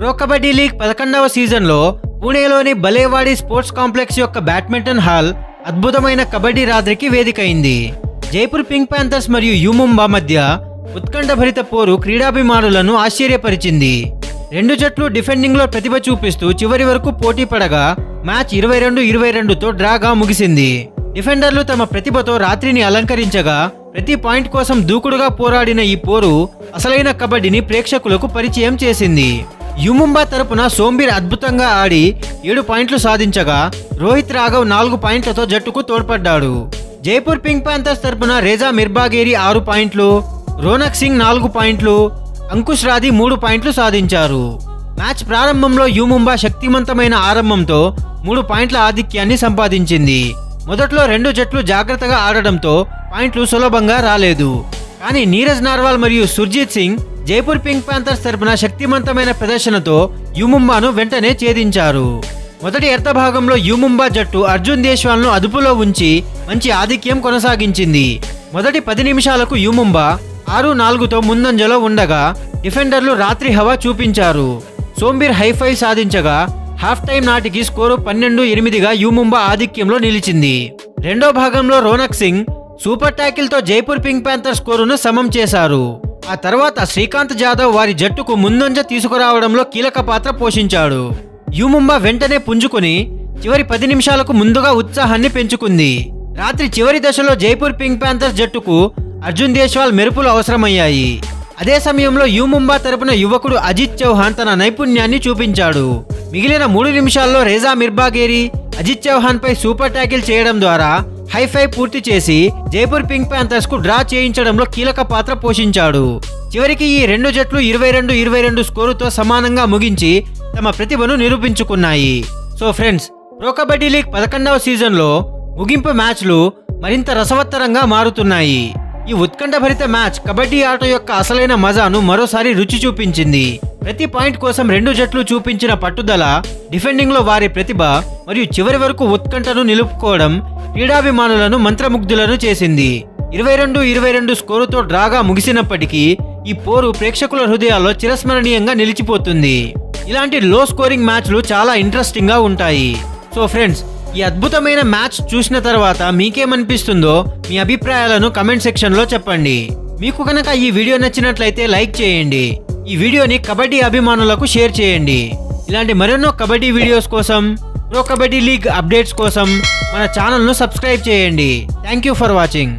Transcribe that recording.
Pro kabaddi league 11వ సీజన్లో పూణేలోని బలేవాడి sports complex యొక్క బ్యాడ్మింటన్ హాల్ అద్భుతమైన కబడ్డీ రాత్రికి వేదికైంది. జైపూర్ పింక్ ప్యాంథర్స్ మరియు యు ముంబా మధ్య ఉత్కంఠభరిత పోరు క్రీడాభిమానులను ఆశ్చర్యపరిచింది. రెండు జట్లు డిఫెండింగ్లో ప్రతిభ చూపిస్తూ చివరి వరకు పోటీ పడగా మ్యాచ్ 22-22తో డ్రాగా ముగిసింది. డిఫెండర్లు తమ ప్రతిభతో రాత్రిని అలంకరించగా ప్రతి పాయింట్ కోసం దూకుడుగా పోరాడిన ఈ పోరు అసలైన కబడ్డీని ప్రేక్షకులకు పరిచయం చేసింది. యు ముంబా తరపున సోంబీర్ అద్భుతంగా ఆడి 7 పాయింట్లు సాధించగా రోహిత్ రాఘవ్ 4 పాయింట్లతో జట్టుకు తోడ్పడ్డాడు. జైపూర్ పింక్ ప్యాంథర్స్ తరపున రేజా మిర్బాగేరి 6 పాయింట్లు, రోనక్ సింగ్ 4 పాయింట్లు, అంకుష్ రాథీ 3 పాయింట్లు సాధించారు. మ్యాచ్ ప్రారంభంలో యు ముంబా శక్తివంతమైన ఆరంభంతో 3 పాయింట్ల ఆధిక్యాన్ని సంపాదించింది. మొదట్లో రెండు జట్లు జాగ్రత్తగా ఆడడంతో పాయింట్లు సులభంగా రాలేదు. కానీ నీరజ్ నార్వాల్ మరియు సుర్జీత్ సింగ్ జైపూర్ పింక్ ప్యాంథర్స్ తరపున శక్తివంతమైన ప్రదర్శనతో యు ముంబాను వెంటనే ఛేదించారు. మొదటి అర్ధభాగంలో యు ముంబా జట్టు అర్జున్ దేశ్వాల్ను అదుపులో ఉంచి మంచి ఆధిక్యం కొనసాగించింది. మొదటి 10 నిమిషాలకు యు ముంబా 6-4తో ముందంజలో ఉండగా డిఫెండర్లు రాత్రి హవా చూపించారు. సోంబీర్ హైఫై సాధించగా హాఫ్ టైం నాటికి స్కోరు 12-8గా యు ముంబా ఆధిక్యంలో నిలిచింది. రెండో భాగంలో రోనక్ సింగ్ సూపర్ ట్యాకిల్తో జైపూర్ పింక్ ప్యాంథర్ స్కోరును సమం చేశారు. ఆ తర్వాత శ్రీకాంత్ జాదవ్ వారి జట్టుకు ముందంజ తీసుకురావడంలో కీలక పాత్ర పోషించాడు. యు ముంబా వెంటనే పుంజుకుని చివరి 10 నిమిషాలకు ముందుగా ఉత్సాహాన్ని పెంచుకుంది. రాత్రి చివరి దశలో జైపూర్ పింక్ ప్యాంథర్స్ జట్టుకు అర్జున్ దేశ్వాల్ మెరుపులు అవసరమయ్యాయి. అదే సమయంలో యు ముంబా తరపున యువకుడు అజిత్ చౌహాన్ తన నైపుణ్యాన్ని చూపించాడు. మిగిలిన 3 నిమిషాల్లో రేజా మిర్బాగేరి అజిత్ చౌహాన్ పై సూపర్ ట్యాకిల్ చేయడం ద్వారా హైఫై పూర్తి చేసి జైపూర్ పింక్ ప్యాంథర్స్ కు డ్రా చేయించడంలో కీలక పాత్ర పోషించాడు. చివరికి ఈ రెండు జట్లు 22-22 స్కోరుతో సమానంగా ముగించి తమ ప్రతిభను నిరూపించుకున్నాయి. So friends, pro kabaddi league 11వ సీజన్లో ముగింపు మ్యాచ్లు మరింత రసవత్తరంగా మారుతున్నాయి. ఈ ఉత్కంఠభరిత మ్యాచ్ కబడ్డీ ఆట యొక్క అసలైన మజాను మరోసారి రుచి చూపించింది. ప్రతి పాయింట్ కోసం రెండు జట్లు చూపించిన పట్టుదల, డిఫెండింగ్లో వారి ప్రతిభ మరియు చివరి వరకు ఉత్కంఠను నిలుపుకోవడం క్రీడాభిమానులను మంత్రముగ్ధులను చేసింది. 22-22 స్కోరుతో డ్రాగా ముగిసినప్పటికీ ఈ పోరు ప్రేక్షకుల హృదయాల్లో చిరస్మరణీయంగా నిలిచిపోతుంది. ఇలాంటి లో స్కోరింగ్ మ్యాచ్లు చాలా ఇంట్రెస్టింగ్ గా ఉంటాయి. సో ఫ్రెండ్స్, ఈ అద్భుతమైన మ్యాచ్ చూసిన తర్వాత మీకేమనిపిస్తుందో మీ అభిప్రాయాలను కమెంట్ సెక్షన్లో చెప్పండి. మీకు కనుక ఈ వీడియో నచ్చినట్లయితే లైక్ చేయండి. ఈ వీడియోని కబడ్డీ అభిమానులకు షేర్ చేయండి. ఇలాంటి మరెన్నో కబడ్డీ వీడియోస్ కోసం, ప్రో కబడ్డీ లీగ్ అప్డేట్స్ కోసం మన ఛానల్ను సబ్స్క్రైబ్ చేయండి. Thank you for watching.